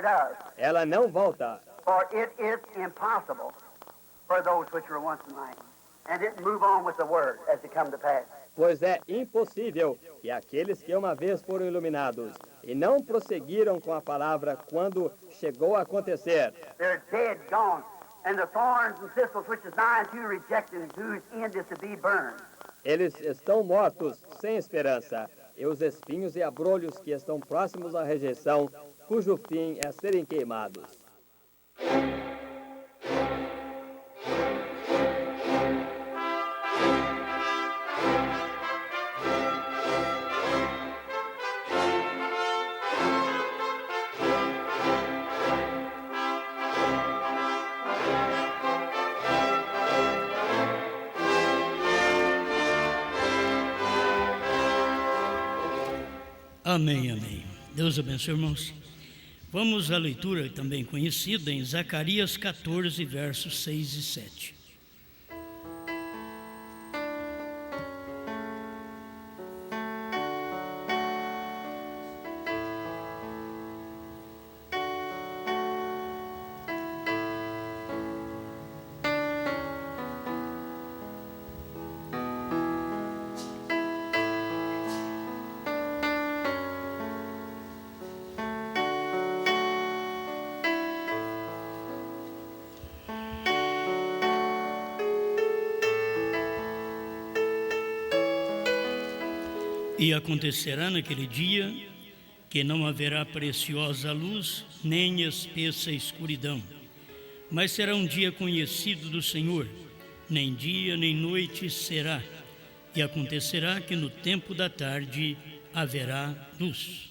does. ela não volta. For it is impossible for those which were once enlightened, and didn't move on with the word as it come to pass. Pois é impossível que aqueles que uma vez foram iluminados e não prosseguiram com a palavra quando chegou a acontecer, They're dead, gone, and the thorns and thistles which is nigh unto you rejected, whose end is to be burned. eles estão mortos, sem esperança, e os espinhos e abrolhos que estão próximos à rejeição, cujo fim é serem queimados. Amém, amém. Deus abençoe, irmãos. Vamos à leitura também conhecida em Zacarias 14, versos 6 e 7. E acontecerá naquele dia que não haverá preciosa luz, nem espessa escuridão, mas será um dia conhecido do Senhor, nem dia nem noite será, e acontecerá que no tempo da tarde haverá luz.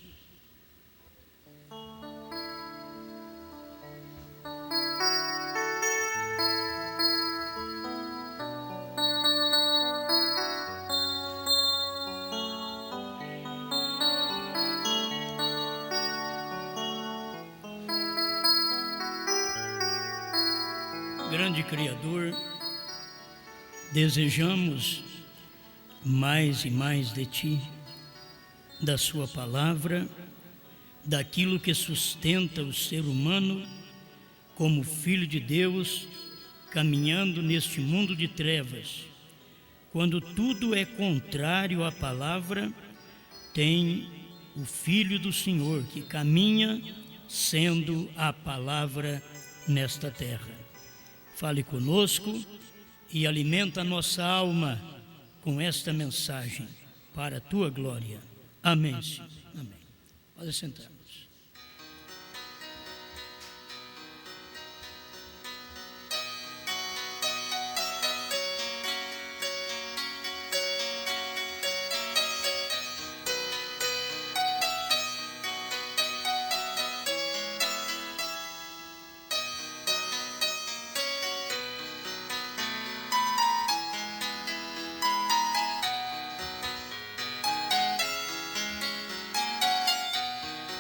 Grande Criador, desejamos mais e mais de Ti, da Sua palavra, daquilo que sustenta o ser humano como Filho de Deus, caminhando neste mundo de trevas. Quando tudo é contrário à palavra, tem o Filho do Senhor que caminha sendo a palavra nesta terra. Fale conosco e alimenta a nossa alma com esta mensagem, para a Tua glória. Amém, Senhor. Amém. Pode sentar-nos.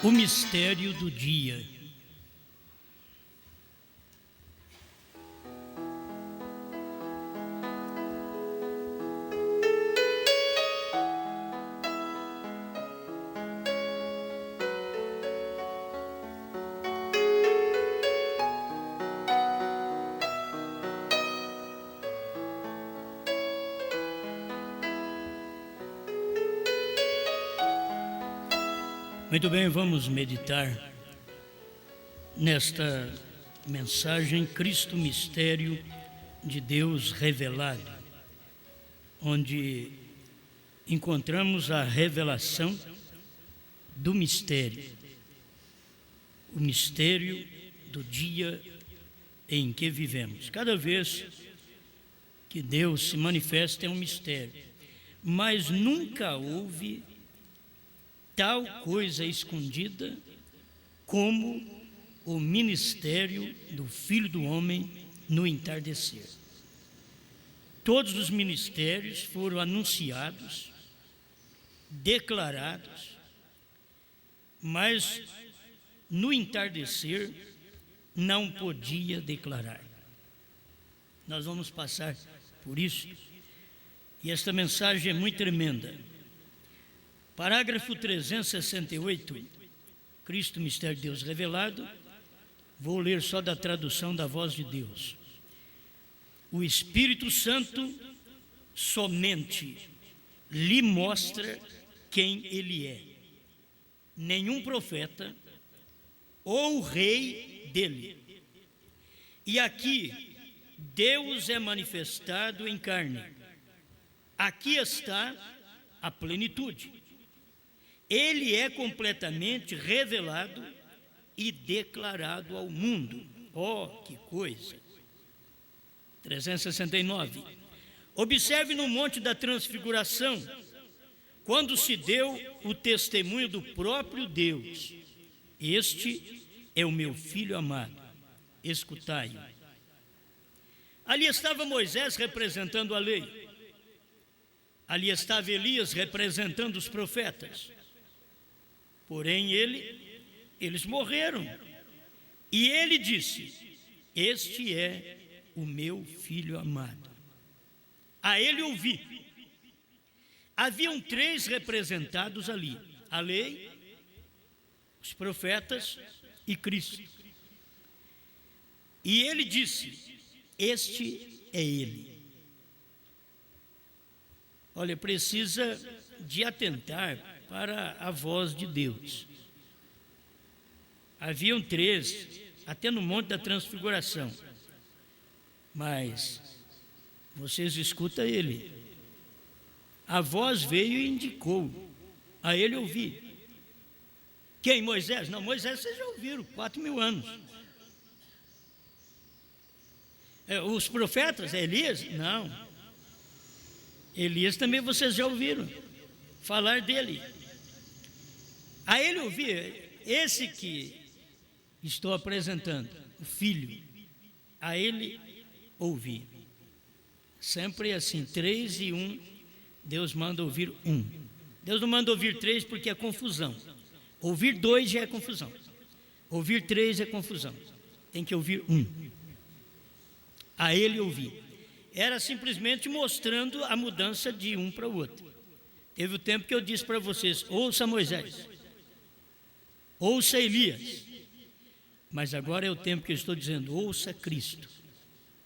O mistério do dia. Muito bem, vamos meditar nesta mensagem Cristo Mistério de Deus Revelado, onde encontramos a revelação do mistério, o mistério do dia em que vivemos. Cada vez que Deus se manifesta é um mistério, mas nunca houve tal coisa escondida como o ministério do Filho do Homem no entardecer. Todos os ministérios foram anunciados, declarados, mas no entardecer não podia declarar. Nós vamos passar por isso, e esta mensagem é muito tremenda. Parágrafo 368, Cristo, mistério de Deus revelado, Vou ler só da tradução da Voz de Deus. O Espírito Santo somente lhe mostra quem ele é. Nenhum profeta ou rei dele. E aqui, Deus é manifestado em carne. Aqui está a plenitude. Ele é completamente revelado e declarado ao mundo. Oh, que coisa! 369. Observe no Monte da Transfiguração, quando se deu o testemunho do próprio Deus. Este é o meu filho amado, escutai-o. Ali estava Moisés representando a lei. Ali estava Elias representando os profetas. Porém, eles morreram. E ele disse: este é o meu filho amado. A ele ouvi. Haviam 3 representados ali: a lei, os profetas e Cristo. E ele disse: este é ele. Olha, precisa de atentar para a voz de Deus. Haviam 3, até no Monte da Transfiguração. Mas vocês escutam ele. A voz veio e indicou. A ele ouvi. Quem? Moisés? Não, Moisés vocês já ouviram, 4.000 anos. Os profetas? Elias? Não. Elias também vocês já ouviram falar dele. A ele ouvi, esse que estou apresentando, o filho, a ele ouvi. Sempre assim, 3 e 1, Deus manda ouvir 1. Deus não manda ouvir 3 porque é confusão. Ouvir 2 já é confusão. Ouvir 3 é confusão. Tem que ouvir 1. A ele ouvi. Era simplesmente mostrando a mudança de um para o outro. Teve o tempo que eu disse para vocês: ouça Moisés, ouça Elias. Mas agora é o tempo que eu estou dizendo: ouça Cristo,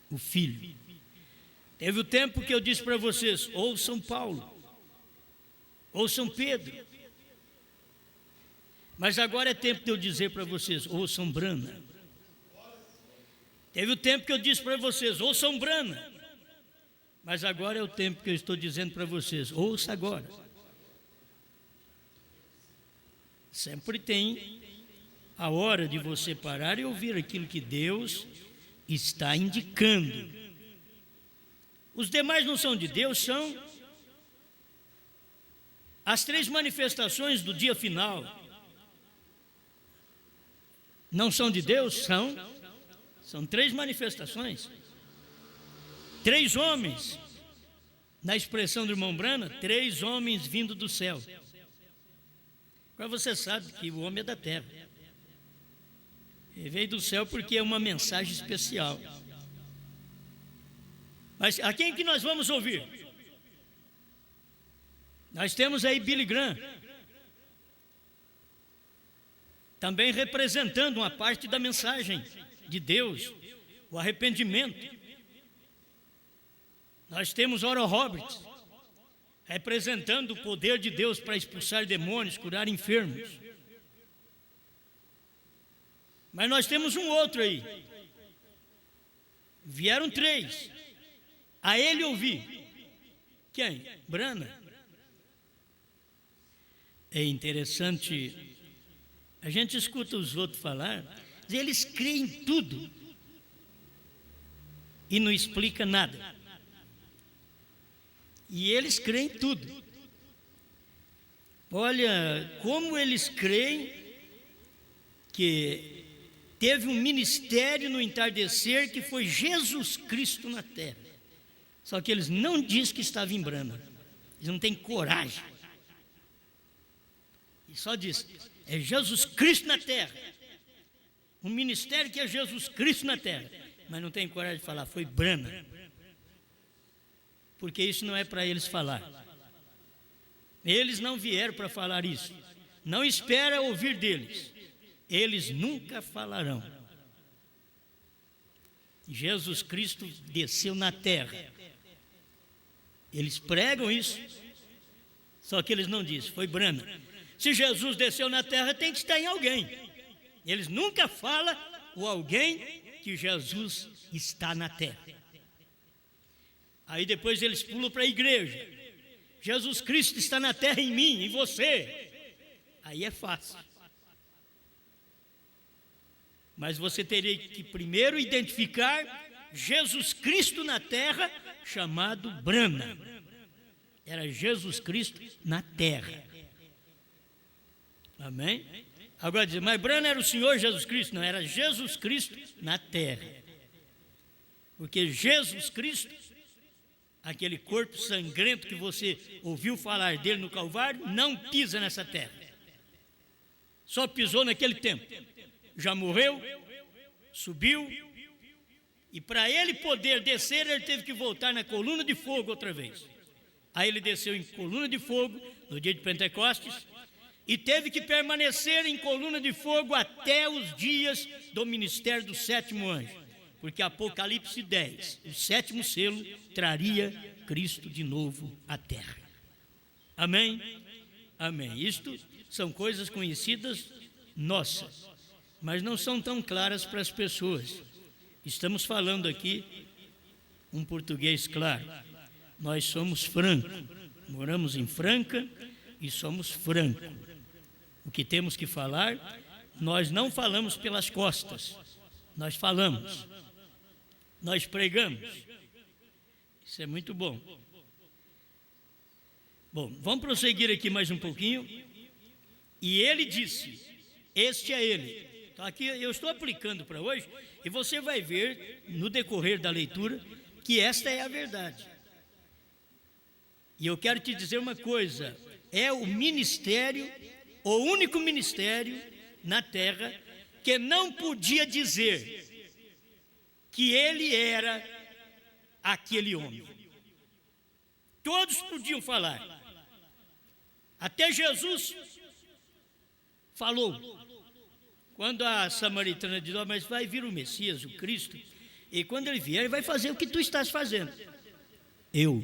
o Filho. Teve o tempo que eu disse para vocês: ouçam Paulo, ouçam Pedro. Mas agora é tempo de eu dizer para vocês: ouçam Brana. Teve o tempo que eu disse para vocês: ouçam Brana. Mas agora é o tempo que eu estou dizendo para vocês: ouça agora. Sempre tem a hora de você parar e ouvir aquilo que Deus está indicando. Os demais não são de Deus, são as 3 manifestações do dia final. Não são de Deus? São 3 manifestações. 3 homens, na expressão do irmão Brana, 3 homens vindo do céu. Agora você sabe que o homem é da terra. Ele veio do céu porque é uma mensagem especial. Mas a quem que nós vamos ouvir? Nós temos aí Billy Graham, também representando uma parte da mensagem de Deus, o arrependimento. Nós temos Oral Roberts, representando o poder de Deus para expulsar demônios, curar enfermos. Mas nós temos um outro aí. Vieram 3. A ele ouvi. Quem? Brana. É interessante, a gente escuta os outros falar, eles creem em tudo e não explica nada. E eles creem em tudo. Olha, como eles creem que teve um ministério no entardecer que foi Jesus Cristo na terra. Só que eles não dizem que estava em Brana. Eles não têm coragem. E só diz: é Jesus Cristo na terra. Um ministério que é Jesus Cristo na terra. Mas não tem coragem de falar, foi Brana. Porque isso não é para eles falar. Eles não vieram para falar isso. Não espera ouvir deles. Eles nunca falarão. Jesus Cristo desceu na terra. Eles pregam isso, só que eles não dizem, foi Brana. Se Jesus desceu na terra, tem que estar em alguém. Eles nunca falam o alguém que Jesus está na terra. Aí depois eles pulam para a igreja. Jesus Cristo está na terra em mim, em você. Aí é fácil. Mas você teria que primeiro identificar Jesus Cristo na terra, chamado Brana. Era Jesus Cristo na terra. Amém? Agora diz, mas Brana era o Senhor Jesus Cristo? Não, era Jesus Cristo na terra. Porque Jesus Cristo, aquele corpo sangrento que você ouviu falar dele no Calvário, não pisa nessa terra. Só pisou naquele tempo. Já morreu, subiu, e para ele poder descer, ele teve que voltar na coluna de fogo outra vez. Aí ele desceu em coluna de fogo no dia de Pentecostes e teve que permanecer em coluna de fogo até os dias do ministério do sétimo anjo, porque Apocalipse 10, o sétimo selo, traria Cristo de novo à terra. Amém? Amém. Isto são coisas conhecidas nossas, mas não são tão claras para as pessoas. Estamos falando aqui um português claro. Nós somos franco, moramos em Franca e somos franco. O que temos que falar, nós não falamos pelas costas, nós falamos, nós pregamos. Isso é muito bom. Bom, vamos prosseguir aqui mais um pouquinho. E ele disse, este é ele. Então aqui eu estou aplicando para hoje, e você vai ver no decorrer da leitura que esta é a verdade. E eu quero te dizer uma coisa, é o ministério, o único ministério na terra que não podia dizer que ele era aquele homem. Todos podiam falar. Até Jesus falou. Quando a samaritana diz, mas vai vir o Messias, o Cristo, e quando ele vier, ele vai fazer o que tu estás fazendo. Eu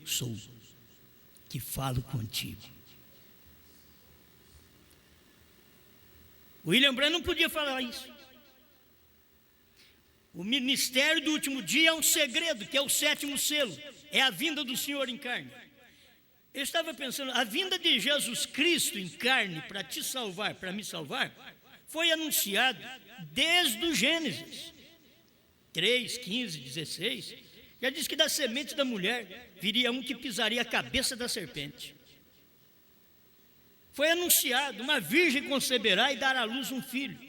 sou que falo contigo. William Branham não podia falar isso. O ministério do último dia é um segredo, que é o sétimo selo, é a vinda do Senhor em carne. Eu estava pensando, a vinda de Jesus Cristo em carne para te salvar, para me salvar, foi anunciado desde o Gênesis 3, 15, 16. Já diz que da semente da mulher viria um que pisaria a cabeça da serpente. Foi anunciado, uma virgem conceberá e dará à luz um filho.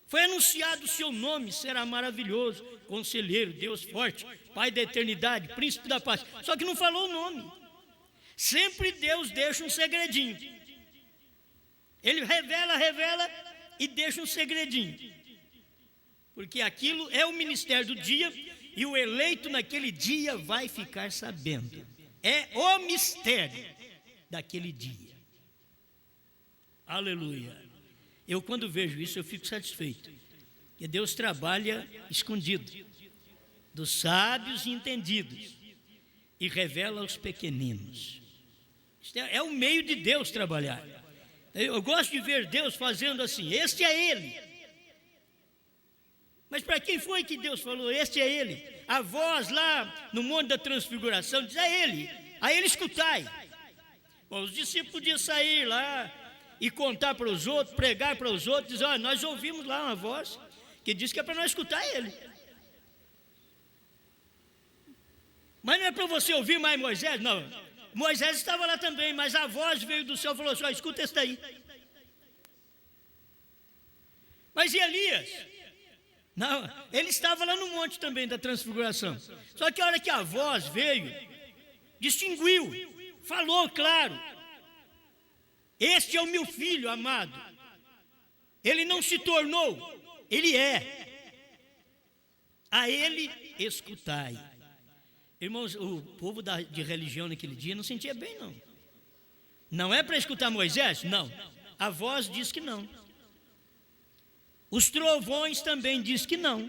Foi anunciado o seu nome, será maravilhoso, conselheiro, Deus forte, Pai da eternidade, príncipe da paz. Só que não falou o nome. Sempre Deus deixa um segredinho. Ele revela e deixa um segredinho. Porque aquilo é o ministério do dia e o eleito naquele dia vai ficar sabendo. É o mistério daquele dia. Aleluia. Eu quando vejo isso eu fico satisfeito. Que Deus trabalha escondido dos sábios e entendidos e revela aos pequeninos. É o meio de Deus trabalhar. Eu gosto de ver Deus fazendo assim, este é Ele. Mas para quem foi que Deus falou, este é Ele? A voz lá no Monte da Transfiguração diz, é Ele. Aí ele escutai. Bom, os discípulos podiam sair lá e contar para os outros, pregar para os outros, dizer, nós ouvimos lá uma voz que diz que é para nós escutar Ele. Mas não é para você ouvir mais Moisés, não. Moisés estava lá também, mas a voz veio do céu e falou assim, escuta esse daí. Mas e Elias? Não, ele estava lá no monte também da transfiguração. Só que a hora que a voz veio, distinguiu, falou claro. Este é o meu filho amado. Ele não se tornou, ele é. A ele escutai. Irmãos, o povo de religião naquele dia não sentia bem, não. Não é para escutar Moisés? Não. A voz diz que não. Os trovões também diz que não.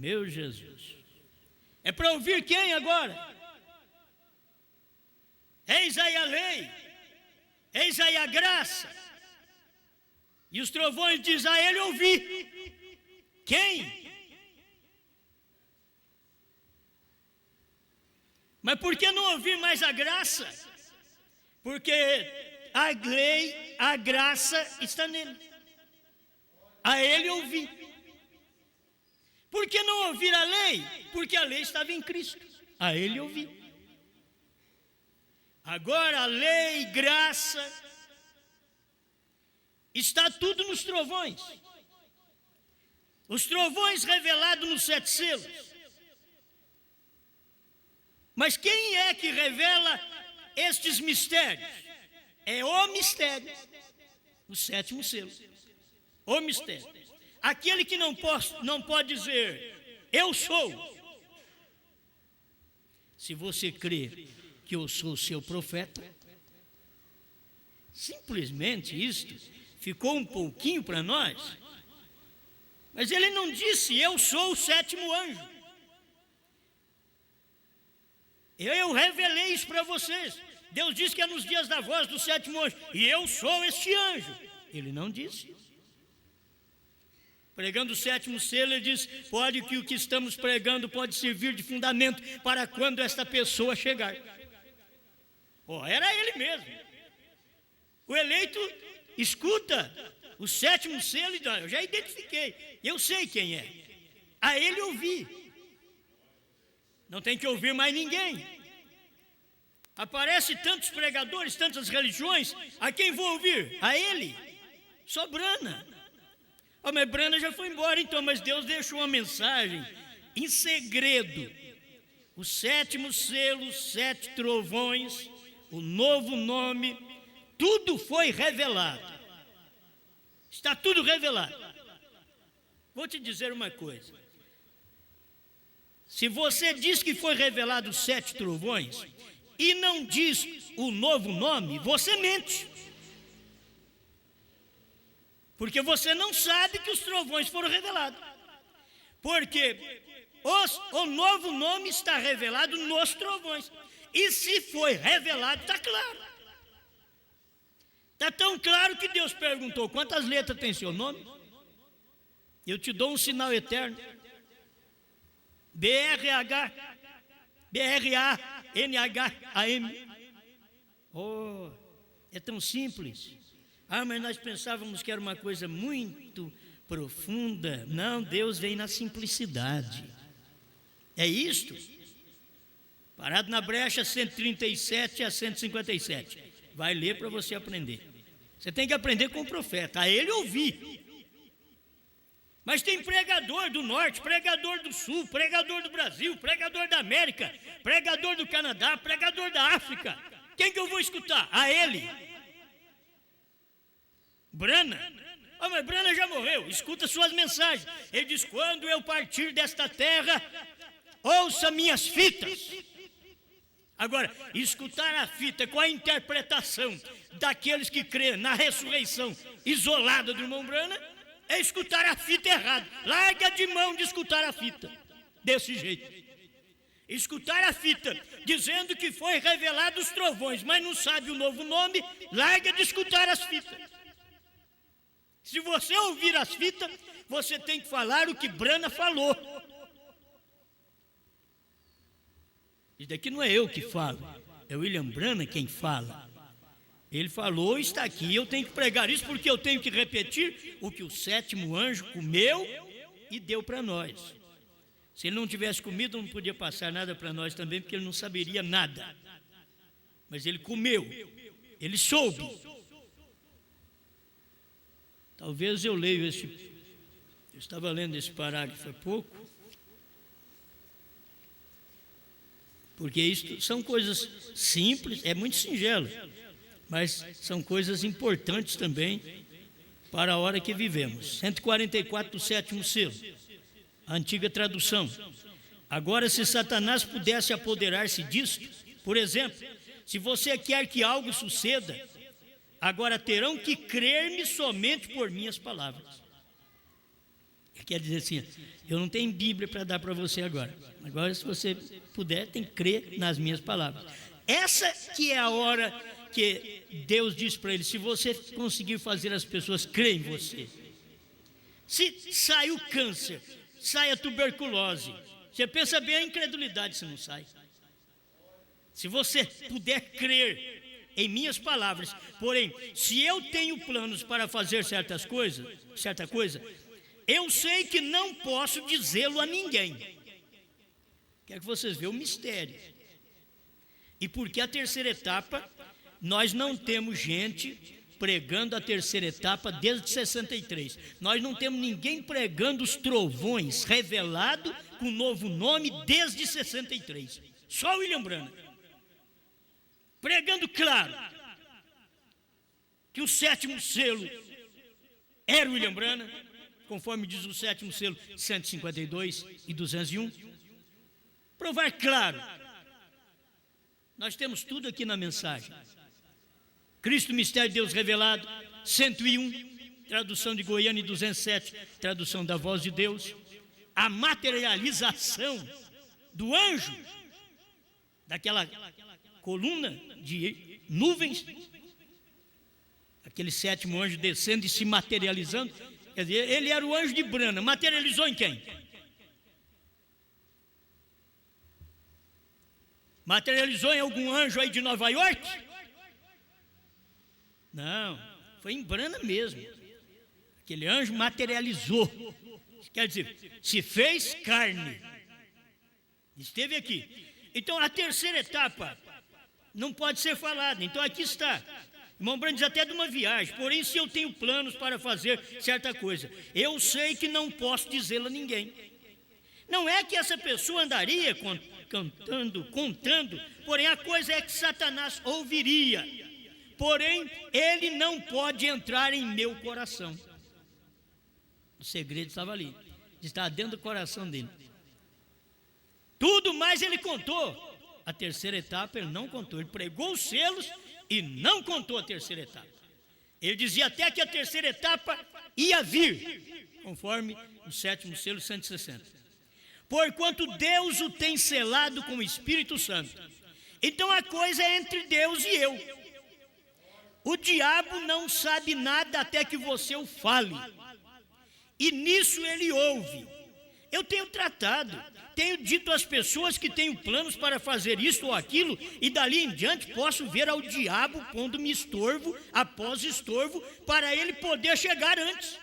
Meu Jesus. É para ouvir quem agora? Eis aí a lei, eis aí a graça. E os trovões diz a ele ouvir. Quem? Mas por que não ouvir mais a graça? Porque a lei, a graça está nele. A ele ouvir. Por que não ouvir a lei? Porque a lei estava em Cristo. A ele ouvir. Agora a lei, graça, está tudo nos trovões. Os trovões revelados nos 7 selos. Mas quem é que revela estes mistérios? É o mistério, o 7º selo. O mistério. Aquele que não pode dizer, eu sou. Se você crê que eu sou seu profeta, simplesmente isto ficou um pouquinho para nós. Mas ele não disse, eu sou o 7º anjo. Eu revelei isso para vocês. Deus disse que é nos dias da voz do 7º anjo. E eu sou este anjo. Ele não disse. Pregando o 7º selo, ele diz, pode que o que estamos pregando pode servir de fundamento para quando esta pessoa chegar. Era ele mesmo. O eleito escuta o 7º selo e diz, eu já identifiquei, eu sei quem é. A ele ouvir. Não tem que ouvir mais ninguém. Aparece tantos pregadores, tantas religiões, a quem vou ouvir? A ele. Só Brana. Mas Brana já foi embora então, mas Deus deixou uma mensagem em segredo. O 7º selo, 7 trovões, o novo nome, tudo foi revelado. Está tudo revelado. Vou te dizer uma coisa. Se você diz que foi revelado os 7 trovões e não diz o novo nome, você mente. Porque você não sabe que os trovões foram revelados. Porque o novo nome está revelado nos trovões. E se foi revelado, está claro. Está tão claro que Deus perguntou, quantas letras tem seu nome? Eu te dou um sinal eterno. BRH, BRANHAM. É tão simples. Mas nós pensávamos que era uma coisa muito profunda. Não, Deus vem na simplicidade. É isto. Parado na brecha 137 a 157. Vai ler para você aprender. Você tem que aprender com o profeta, a ele ouvir. Mas tem pregador do norte, pregador do sul, pregador do Brasil, pregador da América, pregador do Canadá, pregador da África. Quem que eu vou escutar? A ele. Brana. Mas Brana já morreu, escuta suas mensagens. Ele diz, quando eu partir desta terra, ouça minhas fitas. Agora, escutar a fita com a interpretação daqueles que creem na ressurreição isolada do irmão Brana, é escutar a fita errada. Larga de mão de escutar a fita desse jeito. Escutar a fita dizendo que foi revelado os trovões, mas não sabe o novo nome, larga de escutar as fitas. Se você ouvir as fitas, você tem que falar o que Brana falou. Isso daqui não é eu que falo, é o William Brana quem fala. Ele falou, está aqui, eu tenho que pregar isso porque eu tenho que repetir o que o 7º anjo comeu e deu para nós. Se ele não tivesse comido, não podia passar nada para nós também, porque ele não saberia nada. Mas ele comeu, ele soube. Talvez eu leio eu estava lendo esse parágrafo há pouco, porque isso são coisas simples, é muito singelo, mas são coisas importantes também para a hora que vivemos. 144 do 7º selo, a antiga tradução. Agora, se Satanás pudesse apoderar-se disto, por exemplo, se você quer que algo suceda, agora terão que crer-me somente por minhas palavras. Quer dizer assim, eu não tenho Bíblia para dar para você agora. Agora, se você puder, tem que crer nas minhas palavras. Essa que é a hora que Deus diz para ele: se você conseguir fazer as pessoas crerem em você, se sai o câncer, sai a tuberculose, você pensa bem a incredulidade se não sai. Se você puder crer em minhas palavras, porém, se eu tenho planos para fazer certa coisa, eu sei que não posso dizê-lo a ninguém. Quero que vocês vejam o mistério. E porque a terceira etapa, nós não temos gente pregando a terceira etapa desde 63. Nós não temos ninguém pregando os trovões revelado com novo nome desde 63. Só o William Branham. Pregando claro que o sétimo selo era o William Branham, conforme diz o sétimo selo 152 e 201. Provar claro. Nós temos tudo aqui na mensagem. Cristo, mistério de Deus revelado, 101, tradução de Goiânia, e 207, tradução da Voz de Deus. A materialização do anjo, daquela coluna de nuvens, aquele sétimo anjo descendo e se materializando. Quer dizer, ele era o anjo de Branham, materializou em quem? Materializou em algum anjo aí de Nova York? Não, foi em Branham mesmo. Aquele anjo materializou. Quer dizer, se fez carne. Esteve aqui. Então a terceira etapa não pode ser falada. Então aqui está. Irmão Branham diz até de uma viagem. Porém, se eu tenho planos para fazer certa coisa, eu sei que não posso dizê-la a ninguém. Não é que essa pessoa andaria contando, porém a coisa é que Satanás ouviria. Porém, ele não pode entrar em meu coração. O segredo estava ali. Está dentro do coração dele. Tudo mais ele contou. A terceira etapa ele não contou. Ele pregou os selos e não contou a terceira etapa. Ele dizia até que a terceira etapa ia vir, conforme o sétimo selo 160. Porquanto Deus o tem selado com o Espírito Santo. Então a coisa é entre Deus e eu. O diabo não sabe nada até que você o fale. E nisso ele ouve. Eu tenho tratado, tenho dito às pessoas que tenho planos para fazer isso ou aquilo, e dali em diante posso ver ao diabo pondo-me estorvo após estorvo, para ele poder chegar antes.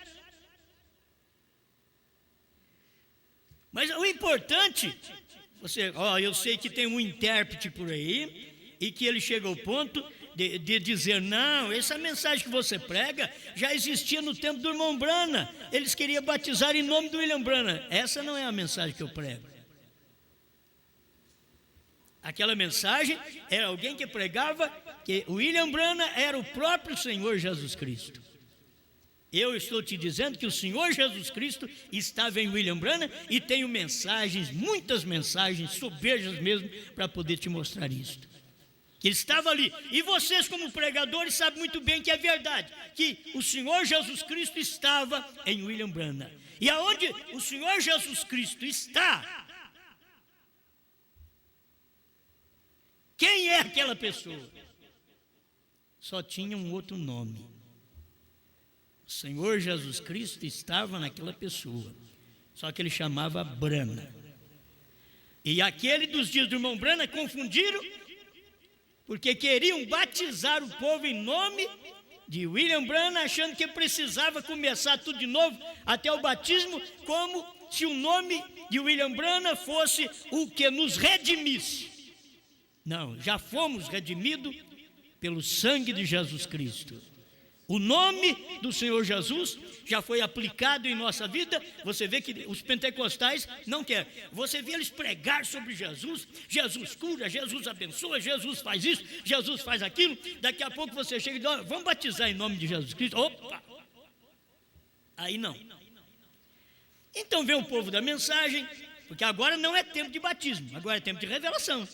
Mas o importante, eu sei que tem um intérprete por aí, e que ele chega ao ponto de dizer: não, essa mensagem que você prega já existia no tempo do irmão Branham. Eles queriam batizar em nome do William Branham. Essa não é a mensagem que eu prego. Aquela mensagem era alguém que pregava que o William Branham era o próprio Senhor Jesus Cristo. Eu estou te dizendo que o Senhor Jesus Cristo estava em William Branham, e tenho mensagens, muitas mensagens, soberjas mesmo, para poder te mostrar isto. Ele estava ali, e vocês como pregadores sabem muito bem que é verdade, que o Senhor Jesus Cristo estava em William Branham. E aonde o Senhor Jesus Cristo está, quem é aquela pessoa? Só tinha um outro nome. O Senhor Jesus Cristo estava naquela pessoa, só que ele chamava Branham. E aquele dos dias do irmão Branham confundiram, porque queriam batizar o povo em nome de William Branham, achando que precisava começar tudo de novo, até o batismo, como se o nome de William Branham fosse o que nos redimisse. Não, já fomos redimidos pelo sangue de Jesus Cristo. O nome do Senhor Jesus já foi aplicado em nossa vida. Você vê que os pentecostais não querem. Você vê eles pregar sobre Jesus. Jesus cura, Jesus abençoa, Jesus faz isso, Jesus faz aquilo. Daqui a pouco você chega e diz: vamos batizar em nome de Jesus Cristo. Opa! Aí não. Então vem o povo da mensagem, porque agora não é tempo de batismo, agora é tempo de revelação.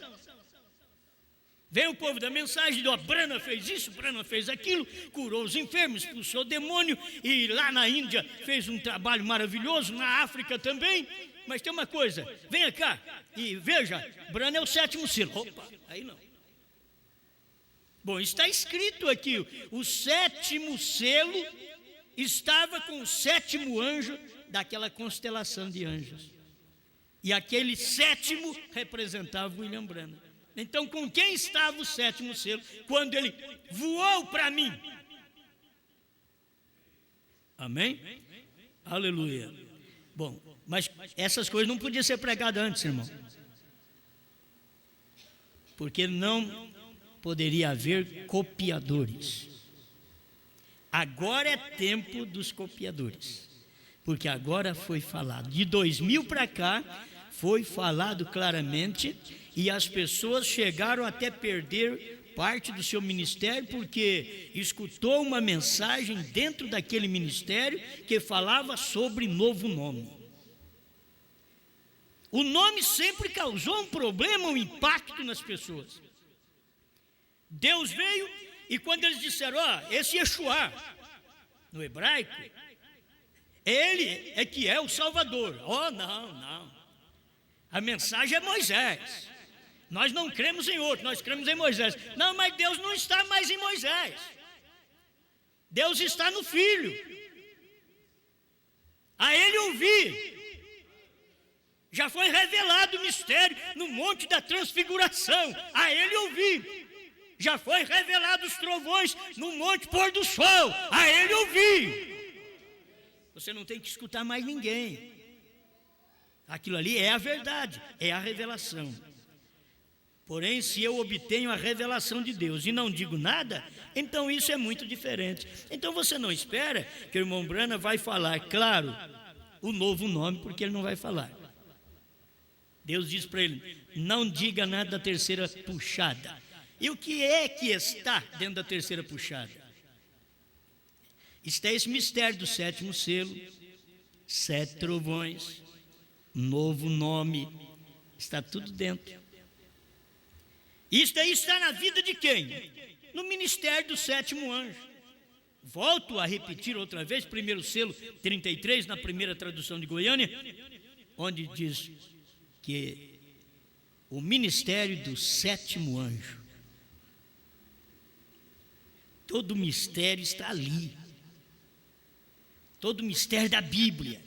Vem o povo da mensagem, ó, Brana fez isso, Brana fez aquilo, curou os enfermos, expulsou o demônio, e lá na Índia fez um trabalho maravilhoso, na África também. Mas tem uma coisa, venha cá e veja, Brana é o 7º selo. Opa, aí não. Bom, está escrito aqui, o 7º selo estava com o 7º anjo daquela constelação de anjos. E aquele 7º representava William Branham. Então, com quem estava o 7º selo quando ele voou para mim? Amém? Aleluia. Bom, mas essas coisas não podiam ser pregadas antes, irmão. Porque não poderia haver copiadores. Agora é tempo dos copiadores. Porque agora foi falado. De 2000 para cá, foi falado claramente. E as pessoas chegaram até perder parte do seu ministério porque escutou uma mensagem dentro daquele ministério que falava sobre novo nome. O nome sempre causou um problema, um impacto nas pessoas. Deus veio e quando eles disseram, ó, esse Yeshua, no hebraico, ele é que é o Salvador. Oh, não. A mensagem é Moisés. Nós não cremos em outro, nós cremos em Moisés. Não, mas Deus não está mais em Moisés. Deus está no Filho. A ele ouvir. Já foi revelado o mistério no Monte da Transfiguração. A ele ouvir. Já foi revelado os trovões no Monte Pôr do Sol. A ele ouvir. Você não tem que escutar mais ninguém. Aquilo ali é a verdade, é a revelação. Porém, se eu obtenho a revelação de Deus e não digo nada, então isso é muito diferente. Então você não espera que o irmão Brana vai falar, claro, o novo nome, porque ele não vai falar. Deus diz para ele, não diga nada da terceira puxada. E o que é que está dentro da terceira puxada? Está esse mistério do 7º selo, 7 trovões, novo nome, está tudo dentro. Isso daí está na vida de quem? No ministério do 7º anjo. Volto a repetir outra vez, 1º selo 33, na primeira tradução de Goiânia, onde diz que o ministério do 7º anjo. Todo o mistério está ali. Todo o mistério da Bíblia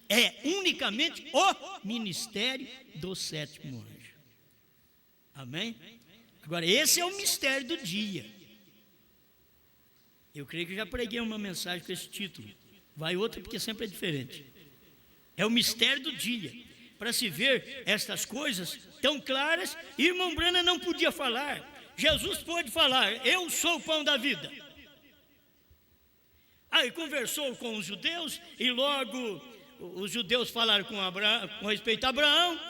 é unicamente o ministério do 7º anjo. Amém? Agora, esse é o mistério do dia. Eu creio que já preguei uma mensagem com esse título. Vai outra porque sempre é diferente. É o mistério do dia. Para se ver estas coisas tão claras, irmão Brana não podia falar. Jesus pôde falar, eu sou o pão da vida. Aí conversou com os judeus e logo os judeus falaram com respeito a Abraão.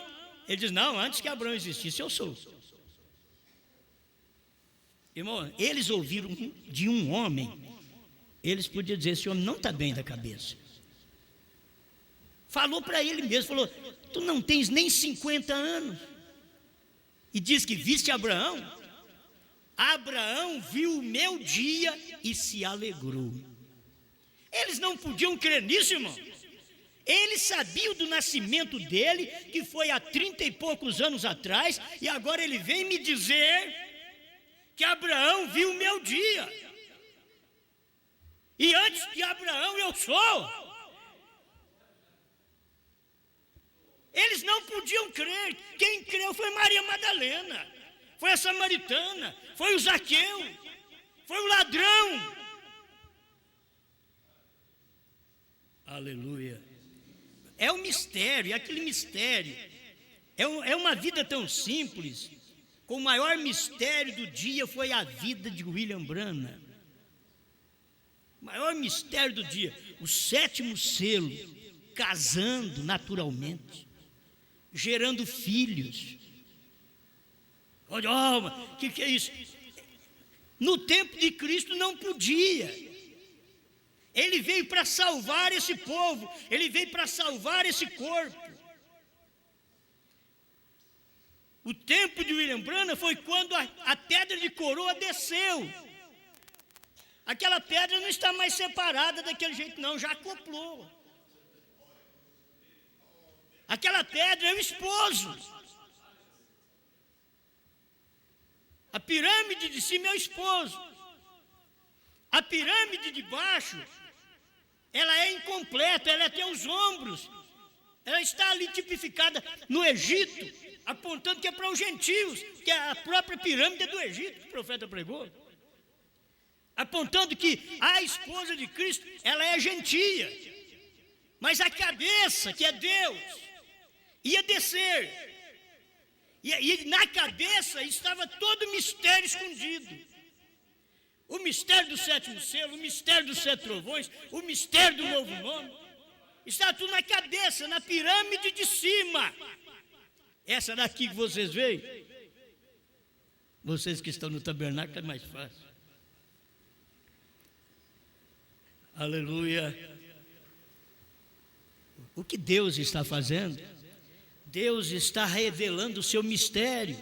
Ele diz, não, antes que Abraão existisse, eu sou. Irmão, eles ouviram de um homem, eles podiam dizer, esse homem não está bem da cabeça. Falou para ele mesmo, falou, tu não tens nem 50 anos. E diz que viste Abraão? Abraão viu o meu dia e se alegrou. Eles não podiam crer nisso, irmão. Eles sabiam do nascimento dele, que foi há 30 e poucos anos atrás, e agora ele vem me dizer que Abraão viu o meu dia. E antes de Abraão eu sou. Eles não podiam crer. Quem creu foi Maria Madalena, foi a samaritana, foi o Zaqueu, foi o ladrão. Aleluia. É um mistério, é aquele mistério. É uma vida tão simples. Com o maior mistério do dia foi a vida de William Branham. O maior mistério do dia, o 7º selo, casando naturalmente, gerando filhos. Olha, o que é isso? No tempo de Cristo não podia. Ele veio para salvar esse povo, ele veio para salvar esse corpo. O tempo de William Branham foi quando a pedra de coroa desceu. Aquela pedra não está mais separada daquele jeito, não, já acoplou. Aquela pedra é o esposo. A pirâmide de cima é o esposo. A pirâmide de baixo, ela é incompleta, ela tem os ombros. Ela está ali tipificada no Egito, apontando que é para os gentios, que é a própria pirâmide do Egito que o profeta pregou. Apontando que a esposa de Cristo, ela é gentia. Mas a cabeça, que é Deus, ia descer. E na cabeça estava todo o mistério escondido. O mistério do sétimo selo, o mistério dos 7 trovões, o mistério do novo nome. Está tudo na cabeça, na pirâmide de cima. Essa daqui que vocês veem, vocês que estão no tabernáculo é mais fácil. Aleluia. O que Deus está fazendo? Deus está revelando o seu mistério.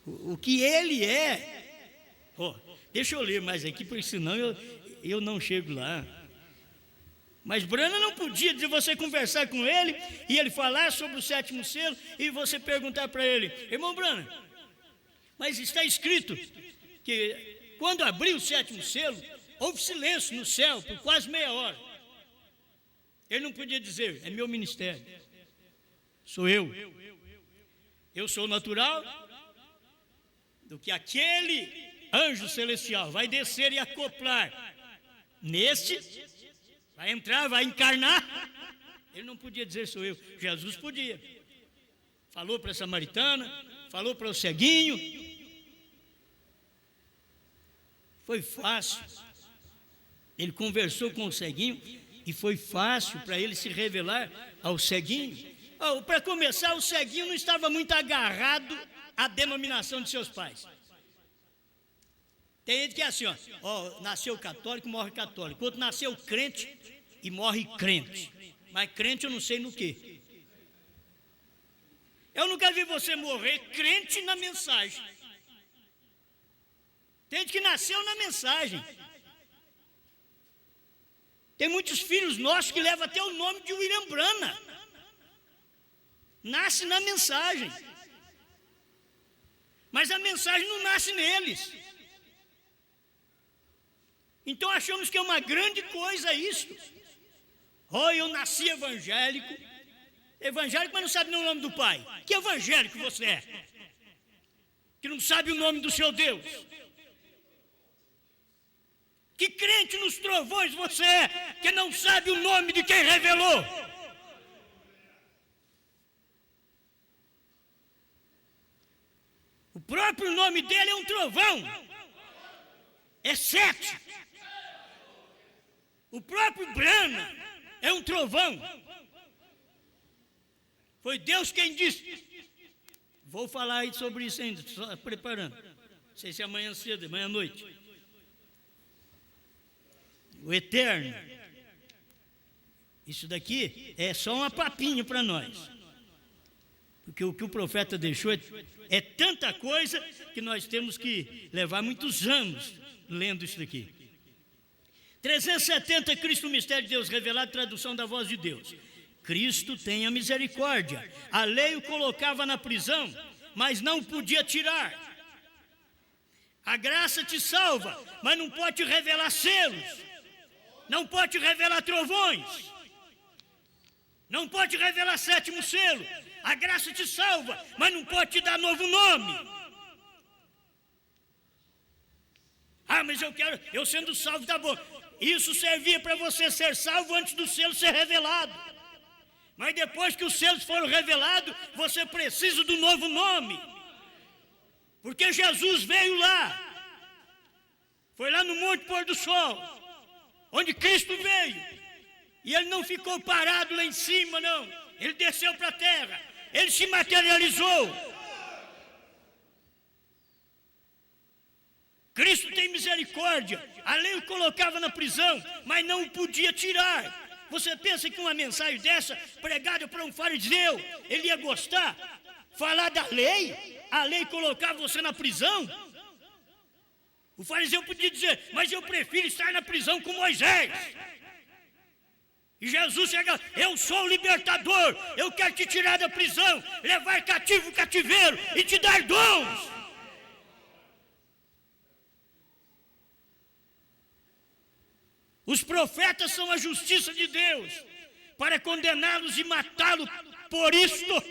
O que Ele é. Deixa eu ler mais aqui, porque senão eu não chego lá. Mas Branham não podia dizer você conversar com ele e ele falar sobre o 7º selo e você perguntar para ele: irmão Branham, mas está escrito que quando abriu o 7º selo, houve silêncio no céu por quase meia hora. Ele não podia dizer: é meu ministério, sou eu. Eu sou natural do que aquele anjo celestial vai descer e acoplar neste. Vai entrar, vai encarnar. Ele não podia dizer sou eu. Jesus podia. Falou para a samaritana, falou para o ceguinho. Foi fácil. Ele conversou com o ceguinho e foi fácil para ele se revelar ao ceguinho. Para começar, o ceguinho não estava muito agarrado à denominação de seus pais. Tem gente que é assim, nasceu católico, morre católico. Outro nasceu crente e morre crente. Mas crente eu não sei no quê. Eu nunca vi você morrer crente na mensagem. Tem gente que nasceu na mensagem. Tem muitos filhos nossos que levam até o nome de William Branham. Nasce na mensagem. Mas a mensagem não nasce neles. Então achamos que é uma grande coisa isso. Eu nasci evangélico, mas não sabe nem o nome do pai. Que evangélico você é? Que não sabe o nome do seu Deus? Que crente nos trovões você é? Que não sabe o nome de quem revelou? O próprio nome dele é um trovão. É 7. O próprio Branham é um trovão. Foi Deus quem disse. Vou falar aí sobre isso ainda, só preparando. Não sei se é amanhã cedo, amanhã à noite. O eterno. Isso daqui é só uma papinha para nós. Porque o que o profeta deixou é tanta coisa que nós temos que levar muitos anos lendo isso daqui. 370, Cristo, o mistério de Deus revelado, tradução da voz de Deus. Cristo tenha misericórdia. A lei o colocava na prisão, mas não podia tirar. A graça te salva, mas não pode te revelar selos. Não pode te revelar trovões. Não pode te revelar 7º selo. A graça te salva, mas não pode te dar novo nome. Mas eu sendo salvo, tá bom. Isso servia para você ser salvo antes do selo ser revelado. Mas depois que os selos foram revelados, você precisa do novo nome. Porque Jesus veio lá. Foi lá no Monte Pôr do Sol, onde Cristo veio. E ele não ficou parado lá em cima, não. Ele desceu para a terra. Ele se materializou. Cristo tem misericórdia. A lei o colocava na prisão, mas não o podia tirar. Você pensa que uma mensagem dessa, pregada para um fariseu, ele ia gostar? falar da lei, a lei colocava você na prisão. O fariseu podia dizer, mas eu prefiro estar na prisão com Moisés. E Jesus chega, eu sou o libertador, eu quero te tirar da prisão, levar cativo o cativeiro e te dar dons. Os profetas são a justiça de Deus, para condená-los e matá-los por isto.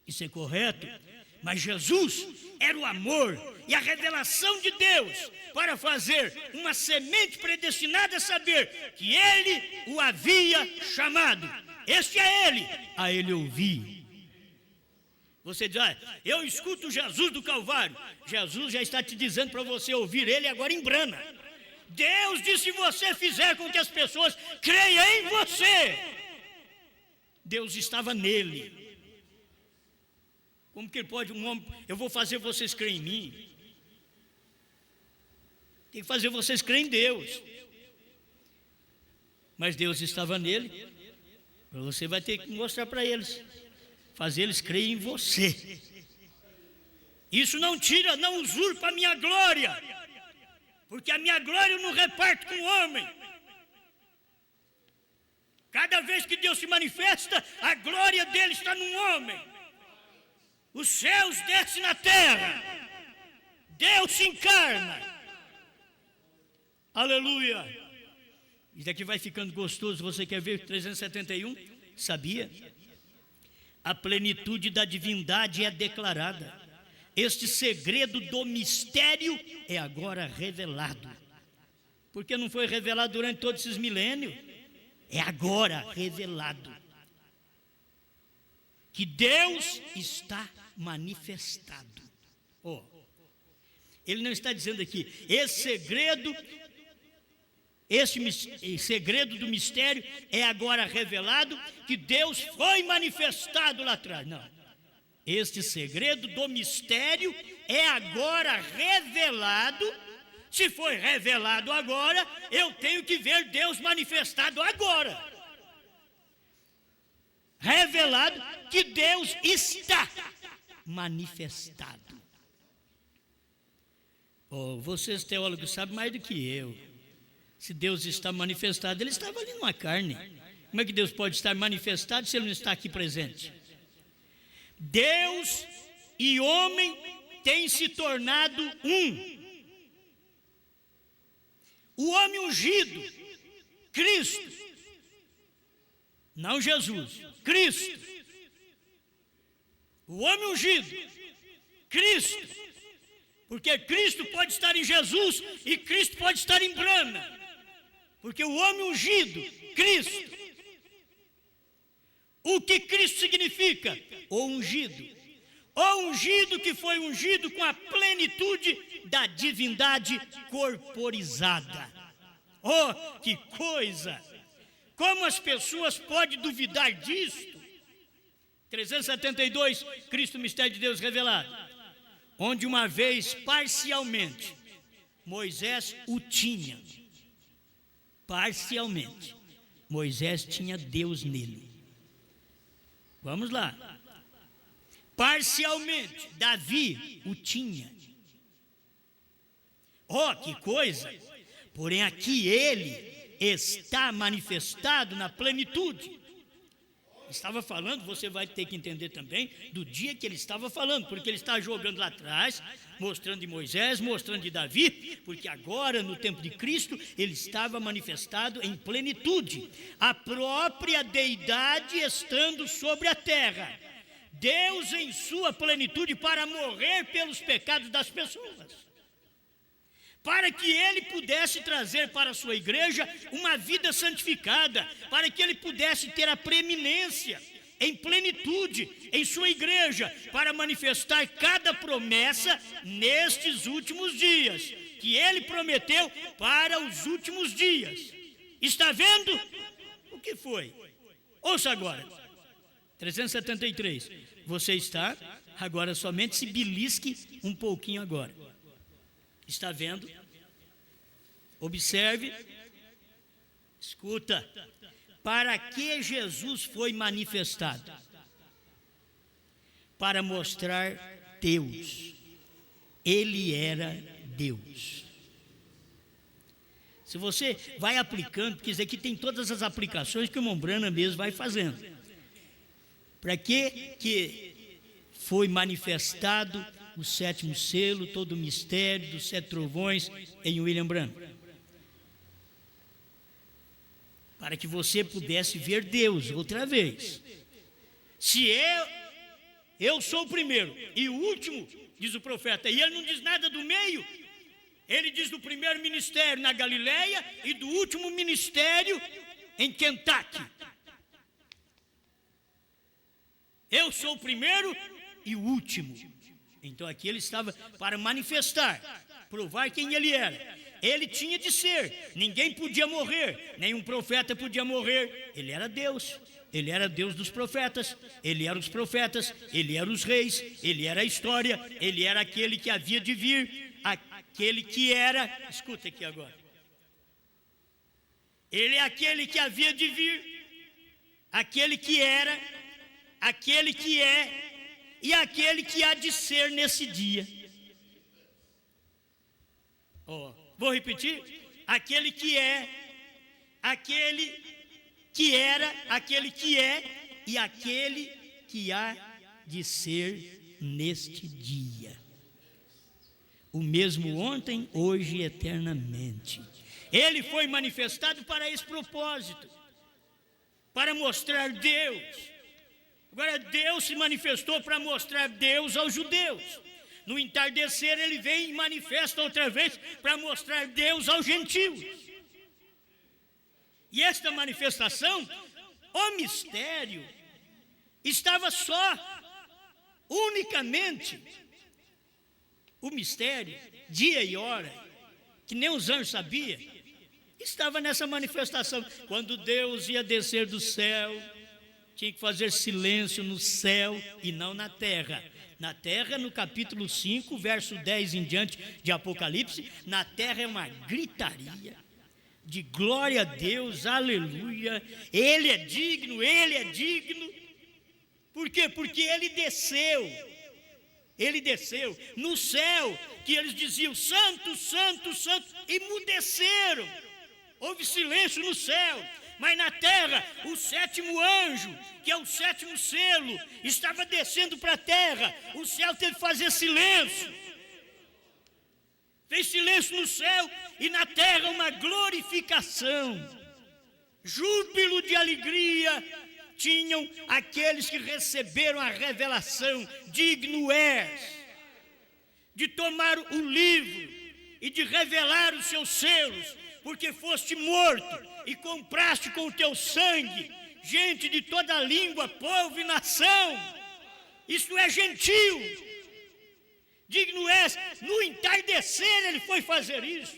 Isso é correto, mas Jesus era o amor e a revelação de Deus para fazer uma semente predestinada a saber que Ele o havia chamado. Este é Ele, a Ele ouvi. Você diz, eu escuto Jesus do Calvário. Jesus já está te dizendo para você ouvir Ele agora em Brana. Deus disse, se você fizer com que as pessoas creiam em você, Deus estava nele. Como que ele pode, um homem, eu vou fazer vocês crerem em mim? Tem que fazer vocês crerem em Deus. Mas Deus estava nele, você vai ter que mostrar para eles, fazer eles crerem em você. Isso não tira, não usurpa a minha glória. Porque a minha glória eu não reparto com o homem. Cada vez que Deus se manifesta, a glória dele está num homem. Os céus descem na terra. Deus se encarna. Aleluia. Isso aqui vai ficando gostoso. Você quer ver 371? Sabia? A plenitude da divindade é declarada. Este segredo do mistério é agora revelado. Porque não foi revelado durante todos esses milênios? É agora revelado. Que Deus está manifestado. Ele não está dizendo aqui, esse segredo do mistério é agora revelado, que Deus foi manifestado lá atrás. Não. Este segredo do mistério é agora revelado. Se foi revelado agora, eu tenho que ver Deus manifestado agora. Revelado que Deus está manifestado. Vocês teólogos sabem mais do que eu. Se Deus está manifestado, Ele estava ali numa carne. Como é que Deus pode estar manifestado se Ele não está aqui presente? Deus e homem têm se tornado um. O homem ungido, Cristo, não Jesus, Cristo. O homem ungido, Cristo, porque Cristo pode estar em Jesus e Cristo pode estar em Brana, porque o homem ungido, Cristo. O que Cristo significa? O ungido. O ungido que foi ungido com a plenitude da divindade corporizada. Oh, que coisa! Como as pessoas podem duvidar disto? 372, Cristo, mistério de Deus revelado. Onde uma vez, parcialmente, Moisés o tinha. Parcialmente. Moisés tinha Deus nele. Vamos lá. Parcialmente, Davi o tinha. Oh, que coisa! Porém, aqui ele está manifestado na plenitude. Estava falando, você vai ter que entender também, do dia que ele estava falando, porque ele está jogando lá atrás, mostrando de Moisés, mostrando de Davi, porque agora, no tempo de Cristo, ele estava manifestado em plenitude, a própria deidade estando sobre a terra, Deus em sua plenitude para morrer pelos pecados das pessoas, para que ele pudesse trazer para a sua igreja uma vida santificada, para que ele pudesse ter a preeminência em plenitude em sua igreja, para manifestar cada promessa nestes últimos dias, que ele prometeu para os últimos dias. Está vendo? O que foi? Ouça agora. 373. Você está, agora somente se belisque um pouquinho agora. Está vendo? Observe, escuta. Para que Jesus foi manifestado? para mostrar Deus. Ele era Deus. Se você vai aplicando, quer dizer que tem todas as aplicações que o Mombrana mesmo vai fazendo. Para que foi manifestado o sétimo selo, todo o mistério dos 7 trovões em William Branham? Para que você pudesse ver Deus outra vez. Se eu sou o primeiro e o último, diz o profeta, e ele não diz nada do meio, ele diz do primeiro ministério na Galileia e do último ministério em Kentucky. Eu sou o primeiro e o último. Então aqui ele estava para manifestar, provar quem ele era. Ele tinha de ser, ninguém podia morrer, nenhum profeta podia morrer. Ele era Deus, ele era Deus dos profetas, ele era os profetas, ele era os reis, ele era a história, ele era aquele que havia de vir, aquele que era, escuta aqui agora. Ele é aquele que havia de vir, aquele que era, aquele que é e aquele que há de ser nesse dia. Vou repetir: aquele que é, aquele que era, aquele que é e aquele que há de ser neste dia. O mesmo ontem, hoje e eternamente. Ele foi manifestado para esse propósito, para mostrar Deus. Agora, Deus se manifestou para mostrar Deus aos judeus. No entardecer, ele vem e manifesta outra vez para mostrar Deus aos gentios. E esta manifestação, o mistério, estava só, unicamente, o mistério, dia e hora, que nem os anjos sabiam, estava nessa manifestação. Quando Deus ia descer do céu, tinha que fazer silêncio no céu e não na terra. Na terra, no capítulo 5, verso 10 em diante de Apocalipse, na terra é uma gritaria de glória a Deus, aleluia, Ele é digno, Ele é digno. Por quê? Porque Ele desceu no céu, que eles diziam santo, santo, santo, emudeceram, houve silêncio no céu. Mas na terra, o 7º anjo, que é o 7º selo, estava descendo para a terra. O céu teve que fazer silêncio. Fez silêncio no céu e na terra uma glorificação. Júbilo de alegria tinham aqueles que receberam a revelação. Digno és de tomar o livro e de revelar os seus selos, porque foste morto e compraste com o teu sangue gente de toda língua, povo e nação. Isto é gentil. Digno és. No entardecer ele foi fazer isso.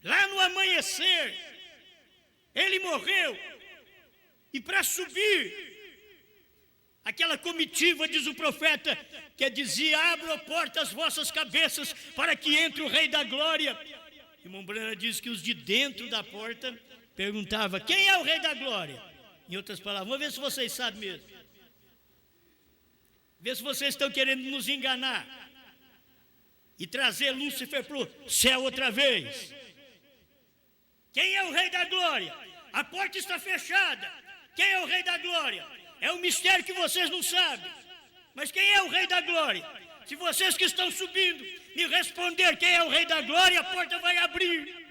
Lá no amanhecer ele morreu. E para subir, aquela comitiva, diz o profeta, que dizia: abra a porta as vossas cabeças para que entre o Rei da Glória. E Mombrana diz que os de dentro da porta perguntavam: quem é o Rei da Glória? Em outras palavras, vamos ver se vocês sabem mesmo. Vê se vocês estão querendo nos enganar e trazer Lúcifer para o céu outra vez. Quem é o Rei da Glória? A porta está fechada. Quem é o Rei da Glória? É um mistério que vocês não sabem. Mas quem é o Rei da Glória? Se vocês que estão subindo me responder quem é o Rei da Glória, a porta vai abrir.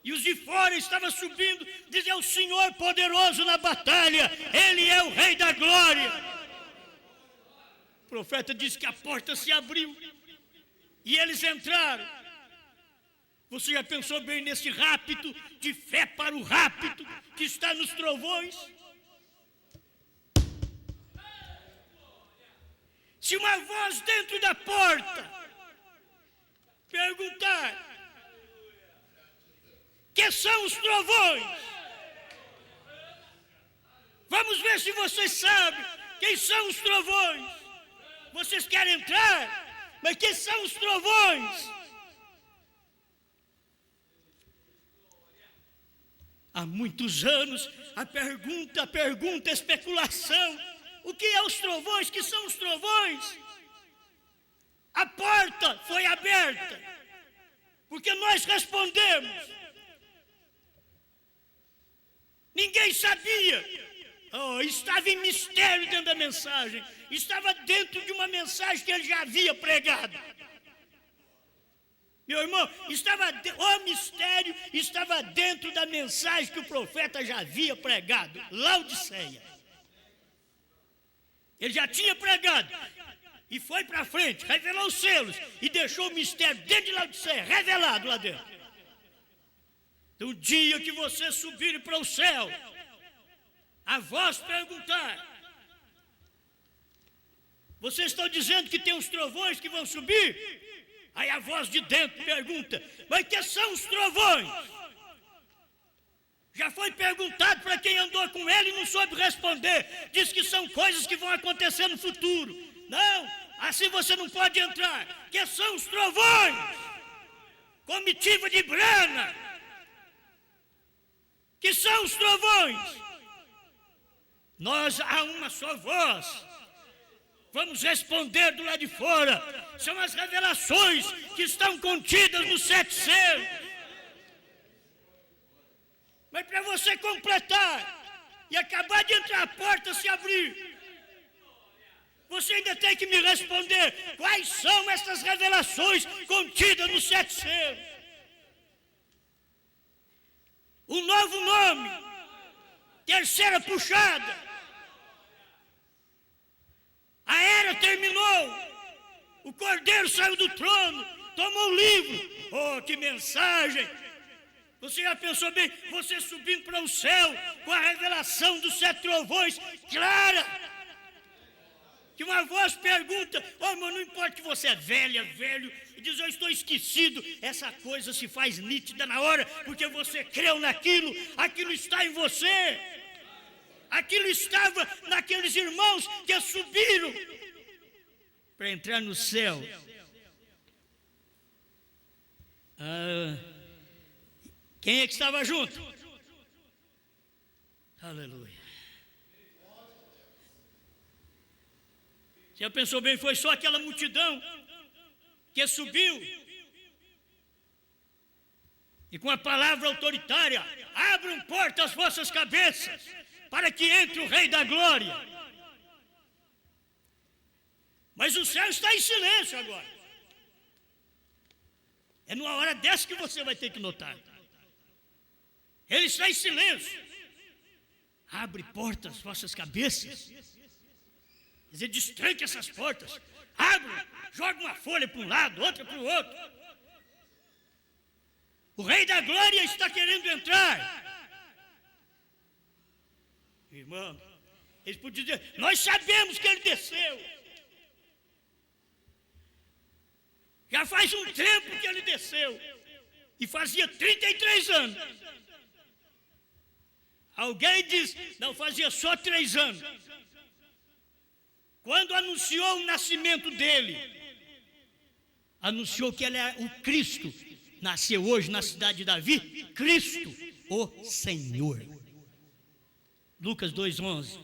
E os de fora estavam subindo, dizia: o Senhor poderoso na batalha, Ele é o Rei da Glória. O profeta disse que a porta se abriu e eles entraram. Você já pensou bem nesse rapto, de fé para o rapto, que está nos trovões? Se uma voz dentro da porta perguntar: que são os trovões? Vamos ver se vocês sabem quem são os trovões. Vocês querem entrar? Mas quem são os trovões? há muitos anos, a pergunta, a especulação. O que é os trovões? Que são os trovões? A porta foi aberta, porque nós respondemos. Ninguém sabia. Estava em mistério dentro da mensagem. Estava dentro de uma mensagem que ele já havia pregado. Meu irmão, o mistério estava dentro da mensagem que o profeta já havia pregado. Laodiceia. Ele já tinha pregado. E foi para frente, revelou os selos. E deixou o mistério dentro de Laodiceia, revelado lá dentro. No dia que você subir para o céu, a voz perguntar: vocês estão dizendo que tem uns trovões que vão subir? Aí a voz de dentro pergunta: mas que são os trovões? Já foi perguntado para quem andou com ele e não soube responder. Diz que são coisas que vão acontecer no futuro. Não, assim você não pode entrar. Que são os trovões? Comitiva de grana. Que são os trovões? Nós, há uma só voz, vamos responder do lado de fora. São as revelações que estão contidas nos 7 selos. Mas para você completar e acabar de entrar, a porta se abrir, você ainda tem que me responder quais são essas revelações contidas nos 7 selos. O novo nome, terceira puxada. A era terminou. O Cordeiro saiu do trono, tomou o livro. Oh, que mensagem! Você já pensou bem, você subindo para o céu com a revelação dos 7 trovões clara? Que uma voz pergunta: irmão, não importa que você é velho, e diz: eu estou esquecido. Essa coisa se faz nítida na hora, porque você creu naquilo, aquilo está em você. Aquilo estava naqueles irmãos que subiram para entrar no céu. Quem é que estava junto? Aleluia. Você já pensou bem, foi só aquela multidão que subiu e com a palavra autoritária: abram portas às vossas cabeças, para que entre o Rei da Glória. Mas o céu está em silêncio agora. É numa hora dessa que você vai ter que notar. Ele está em silêncio. Abre portas às vossas cabeças. Quer dizer, destranque essas portas. Abre, joga uma folha para um lado, outra para o outro. O Rei da Glória está querendo entrar. Irmão, eles podiam dizer: nós sabemos que ele desceu. Já faz um tempo que ele desceu. E fazia 33 anos. Alguém diz: não, fazia só 3 anos. Quando anunciou o nascimento dele, anunciou que ele é o Cristo. Nasceu hoje na cidade de Davi, Cristo, o Senhor. Lucas 2:11.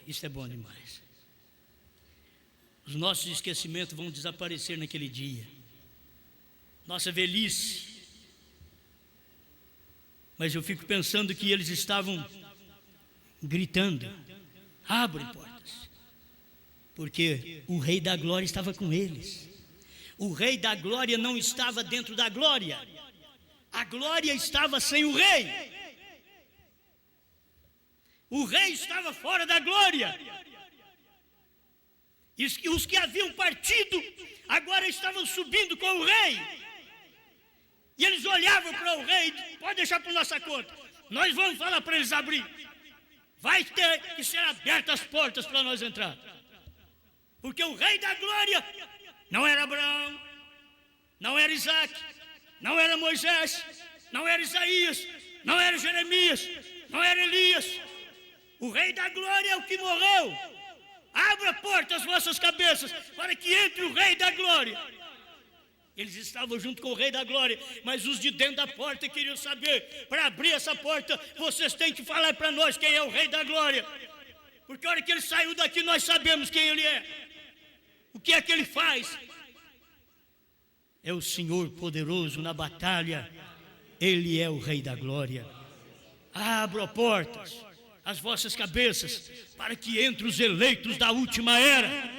Isso é bom demais. Os nossos esquecimentos vão desaparecer naquele dia. Nossa velhice. Mas eu fico pensando que eles estavam gritando: abrem portas. Porque o Rei da Glória estava com eles. O Rei da Glória não estava dentro da glória. A glória estava sem o Rei. O Rei estava fora da glória. E os que haviam partido agora estavam subindo com o Rei. E eles olhavam para o Rei: pode deixar por nossa conta. Nós vamos falar para eles abrir. Vai ter que ser abertas as portas para nós entrar. Porque o Rei da Glória não era Abraão, não era Isaac, não era Moisés, não era Isaías, não era Jeremias, não era Elias. O Rei da Glória é o que morreu. Abra a porta às vossas cabeças para que entre o Rei da Glória. Eles estavam junto com o Rei da Glória, mas os de dentro da porta queriam saber, para abrir essa porta, vocês têm que falar para nós quem é o Rei da Glória. Porque a hora que ele saiu daqui, nós sabemos quem ele é. O que é que ele faz? É o Senhor poderoso na batalha. Ele é o Rei da Glória. Abram portas, as vossas cabeças, para que entre os eleitos da última era.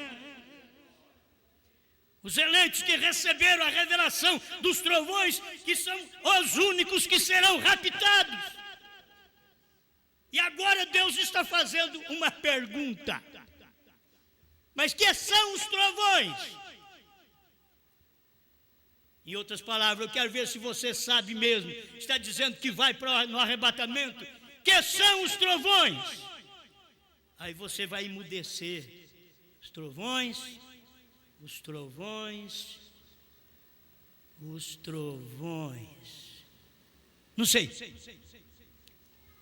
Os eleitos que receberam a revelação dos trovões, que são os únicos que serão raptados. E agora Deus está fazendo uma pergunta. Mas que são os trovões? Em outras palavras, eu quero ver se você sabe mesmo. Está dizendo que vai no arrebatamento. Que são os trovões? Aí você vai emudecer. Os trovões, os trovões, os trovões. Não sei.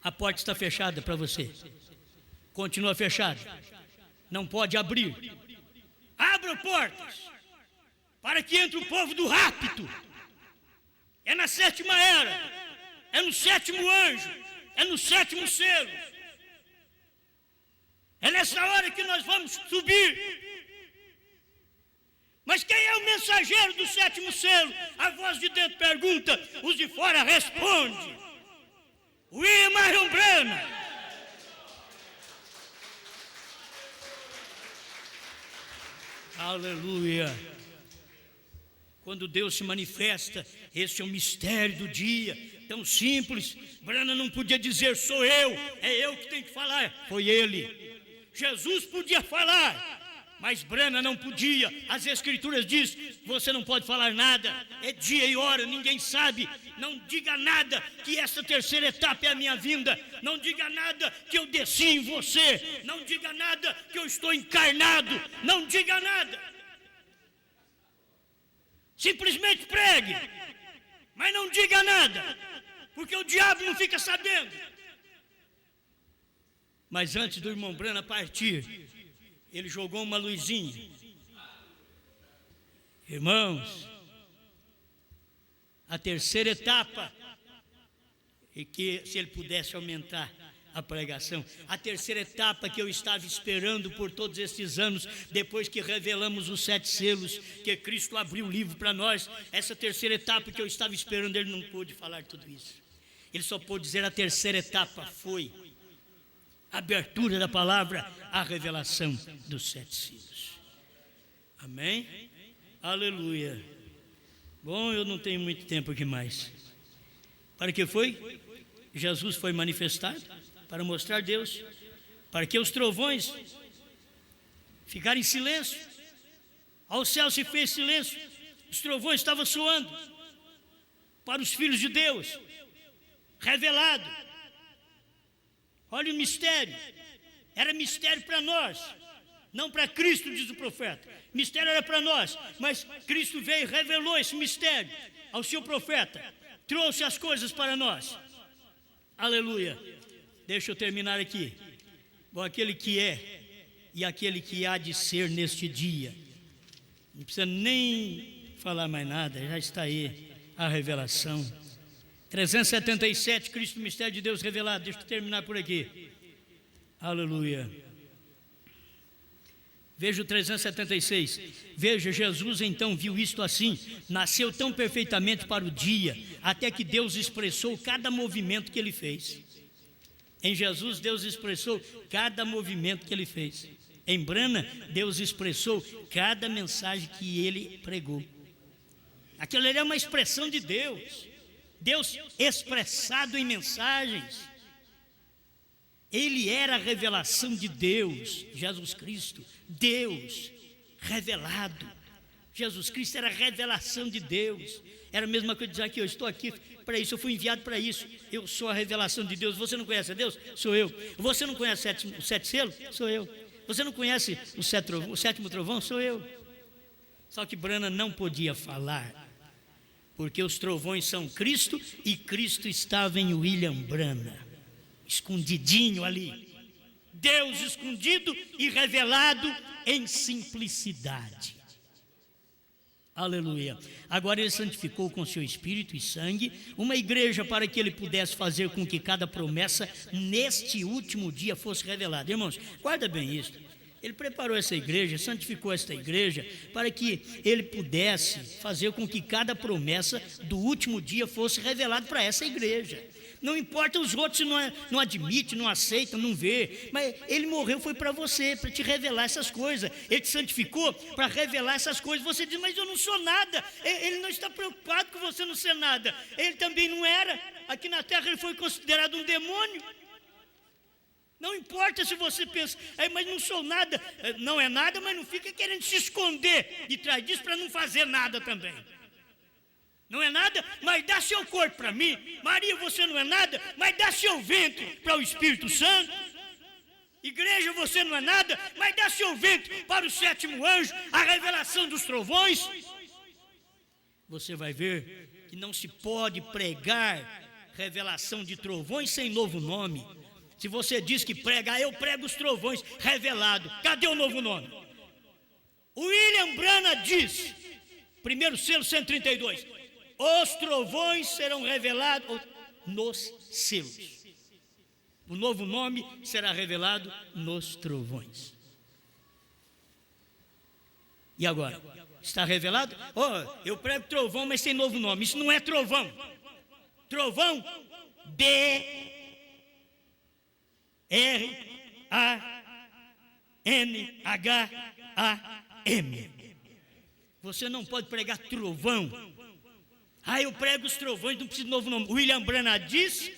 A porta está fechada para você. Continua fechada. Não pode abrir. Abra portas para que entre o povo do rapto. É na sétima era, é no sétimo anjo, é no sétimo selo. É nessa hora que nós vamos subir. Mas quem é o mensageiro do sétimo selo? A voz de dentro pergunta, os de fora respondem. William Marion Branham. Aleluia. Quando Deus se manifesta, esse é o mistério do dia, tão simples. Branham não podia dizer, sou eu, é eu que tenho que falar, foi ele. Jesus podia falar, mas Branham não podia. As Escrituras dizem, você não pode falar nada, é dia e hora, ninguém sabe. Não diga nada que essa terceira etapa é a minha vinda. Não diga nada que eu desci em você. Não diga nada que eu estou encarnado. Não diga nada. Simplesmente pregue, mas não diga nada, porque o diabo não fica sabendo. Mas antes do irmão Branham partir, ele jogou uma luzinha. Irmãos, a terceira etapa, e que se ele pudesse aumentar a pregação, a terceira etapa que eu estava esperando por todos esses anos, depois que revelamos os 7 selos, que Cristo abriu o livro para nós, essa terceira etapa que eu estava esperando, ele não pôde falar tudo isso. Ele só pôde dizer a terceira etapa foi a abertura da palavra, a revelação dos 7 selos. Amém? Aleluia. Bom, eu não tenho muito tempo aqui mais. Para que foi? Jesus foi manifestado para mostrar Deus, para que os trovões ficaram em silêncio. Ao céu se fez silêncio, os trovões estavam soando para os filhos de Deus, revelado. Olha o mistério, era mistério para nós, não para Cristo, diz o profeta. Mistério era para nós, mas Cristo veio e revelou esse mistério ao seu profeta, trouxe as coisas para nós. Aleluia. Deixa eu terminar aqui. Bom, aquele que é e aquele que há de ser neste dia, não precisa nem falar mais nada, já está aí a revelação. 377, Cristo, mistério de Deus revelado. Deixa eu terminar por aqui. Aleluia. Veja o 376. Veja, Jesus então viu isto assim, nasceu tão perfeitamente para o dia, até que Deus expressou cada movimento que ele fez. Em Jesus, Deus expressou cada movimento que ele fez. Em Branham, Deus expressou cada mensagem que ele pregou. Aquilo ali é uma expressão de Deus. Deus expressado em mensagens. Ele era a revelação de Deus, Jesus Cristo. Deus revelado. Jesus Cristo era a revelação de Deus. Era a mesma coisa dizer aqui, eu estou aqui para isso, eu fui enviado para isso. Eu sou a revelação de Deus. Você não conhece a Deus? Sou eu. Você não conhece o 7 selos? Sou eu. Você não conhece o sétimo trovão? Sou eu. Só que Branham não podia falar, porque os trovões são Cristo e Cristo estava em William Branham, escondidinho ali. Deus escondido e revelado em simplicidade. Aleluia. Agora ele santificou com seu espírito e sangue uma igreja para que ele pudesse fazer com que cada promessa neste último dia fosse revelada. Irmãos, guarda bem isso. Ele preparou essa igreja, santificou esta igreja para que ele pudesse fazer com que cada promessa do último dia fosse revelada para essa igreja. Não importa os outros se não admitem, não aceitam, não vê, mas ele morreu foi para você, para te revelar essas coisas. Ele te santificou para revelar essas coisas. Você diz, mas eu não sou nada. Ele não está preocupado com você não ser nada. Ele também não era. Aqui na terra ele foi considerado um demônio. Não importa se você pensa, mas não sou nada. Não é nada, mas não fica querendo se esconder de trás disso para não fazer nada também. Não é nada, mas dá seu corpo para mim. Maria, você não é nada, mas dá seu ventre para o Espírito Santo. Igreja, você não é nada, mas dá seu ventre para o sétimo anjo, a revelação dos trovões. Você vai ver que não se pode pregar revelação de trovões sem novo nome. Se você diz que prega, eu prego os trovões revelado. Cadê o novo nome? O William Branham diz, primeiro selo 132, os trovões serão revelados nos selos. O novo nome será revelado nos trovões. E agora? Está revelado? Eu prego trovão, mas sem novo nome. Isso não é trovão. Trovão, D-R-A-N-H-A-M. Você não pode pregar trovão. Eu prego os trovões, não preciso de novo nome. William Branham disse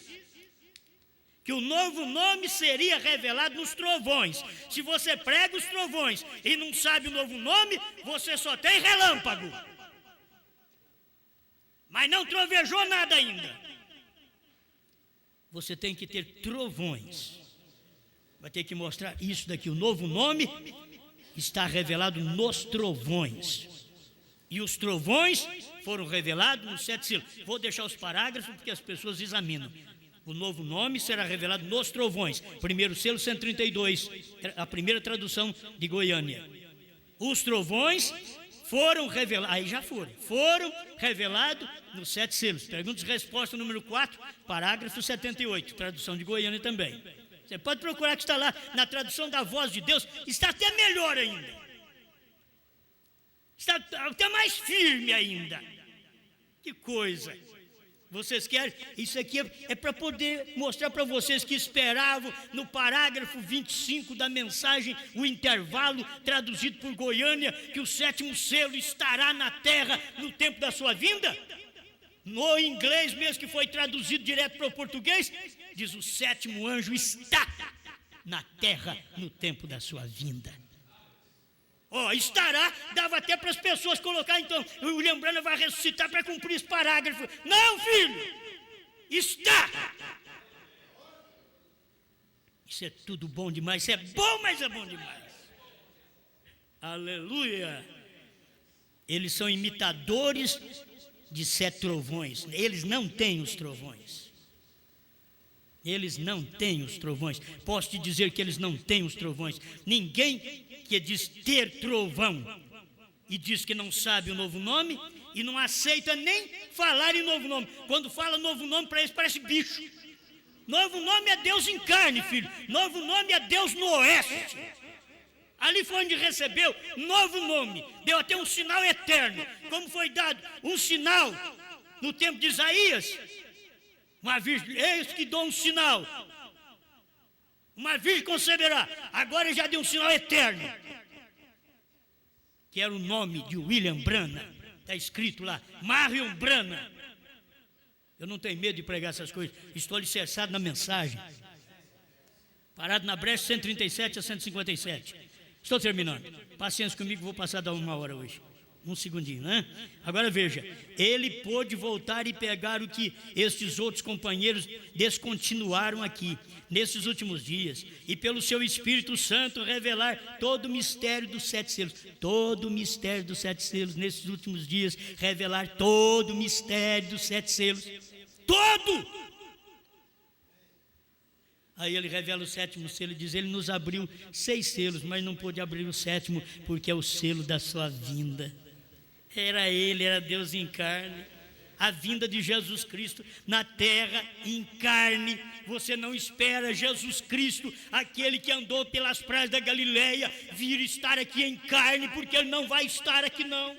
que o novo nome seria revelado nos trovões. Se você prega os trovões e não sabe o novo nome, você só tem relâmpago. Mas não trovejou nada ainda. Você tem que ter trovões. Vai ter que mostrar isso daqui. O novo nome está revelado nos trovões. E os trovões foram revelados nos 7 selos. Vou deixar os parágrafos porque as pessoas examinam. O novo nome será revelado nos trovões. Primeiro selo 132, a primeira tradução de Goiânia. Os trovões foram revelados, aí já foram revelados nos 7 selos. Perguntas e resposta número 4, parágrafo 78, tradução de Goiânia também. Você pode procurar que está lá na tradução da Voz de Deus, está até melhor ainda. Está até mais firme ainda. Que coisa. Vocês querem? Isso aqui é para poder mostrar para vocês que esperavam no parágrafo 25 da mensagem, o intervalo traduzido por Goiânia, que o 7º selo estará na terra no tempo da sua vinda. No inglês mesmo, que foi traduzido direto para o português, diz: o 7º anjo está na terra no tempo da sua vinda. Estará, dava até para as pessoas colocar, então, o William Branham vai ressuscitar para cumprir esse parágrafo. Não, filho! Está! Isso é tudo bom demais, isso é bom, mas é bom demais. Aleluia! Eles são imitadores de 7 trovões, eles não têm os trovões. Eles não têm os trovões. Posso te dizer que eles não têm os trovões. Ninguém que diz ter trovão e diz que não sabe o novo nome e não aceita nem falar em novo nome. Quando fala novo nome, para eles parece bicho. Novo nome é Deus em carne, filho. Novo nome é Deus no oeste. Ali foi onde recebeu novo nome. Deu até um sinal eterno. Como foi dado um sinal no tempo de Isaías. Uma virgem, eis que dou um sinal. Uma virgem conceberá. Agora já deu um sinal eterno. Que era o nome de William Branham. Está escrito lá, Marion Branham. Eu não tenho medo de pregar essas coisas. Estou alicerçado na mensagem. Parado na brecha 137 a 157. Estou terminando. Paciência comigo, vou passar da 1 hora hoje. Um segundinho, né? Agora veja, ele pôde voltar e pegar o que estes outros companheiros descontinuaram aqui, nesses últimos dias, e pelo seu Espírito Santo revelar todo o mistério dos 7 selos. Todo o mistério dos 7 selos, nesses últimos dias, revelar todo o mistério dos 7 selos. Todo! Aí ele revela o 7º selo e diz: ele nos abriu 6 selos, mas não pôde abrir o 7º, porque é o selo da sua vinda. Era ele, era Deus em carne. A vinda de Jesus Cristo na terra em carne. Você não espera Jesus Cristo, aquele que andou pelas praias da Galileia, vir estar aqui em carne, porque ele não vai estar aqui não.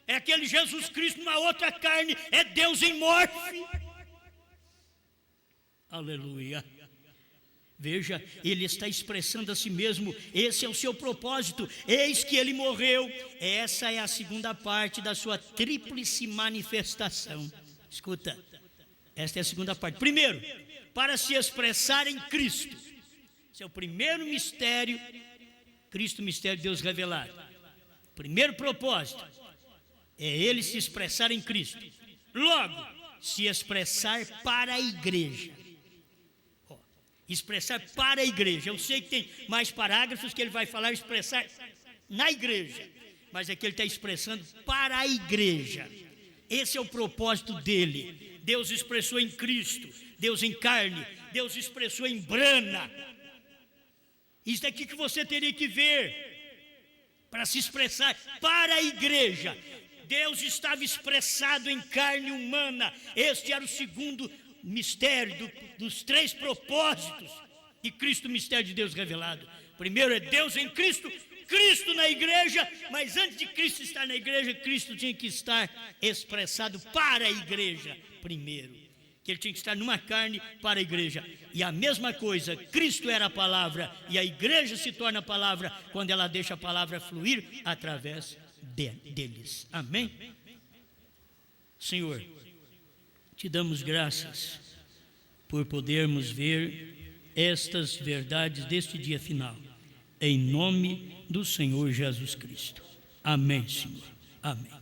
É aquele Jesus Cristo numa outra carne, é Deus em morte. Aleluia. Veja, ele está expressando a si mesmo, esse é o seu propósito, eis que ele morreu. Essa é a segunda parte da sua tríplice manifestação. Escuta, esta é a segunda parte. Primeiro, para se expressar em Cristo. Esse é o primeiro mistério, Cristo, mistério de Deus revelado. Primeiro propósito, é ele se expressar em Cristo. Logo, se expressar para a igreja. Expressar para a igreja. Eu sei que tem mais parágrafos que ele vai falar, expressar na igreja, mas aqui ele está expressando para a igreja. Esse é o propósito dele. Deus expressou em Cristo, Deus em carne, Deus expressou em brana. Isso daqui que você teria que ver para se expressar para a igreja. Deus estava expressado em carne humana. Este era o segundo mistério dos três propósitos de Cristo, mistério de Deus revelado. Primeiro é Deus em Cristo, Cristo na igreja, mas antes de Cristo estar na igreja, Cristo tinha que estar expressado para a igreja primeiro, que ele tinha que estar numa carne para a igreja. E a mesma coisa, Cristo era a palavra e a igreja se torna a palavra quando ela deixa a palavra fluir através deles. Amém? Senhor, te damos graças por podermos ver estas verdades deste dia final, em nome do Senhor Jesus Cristo. Amém, Senhor. Amém.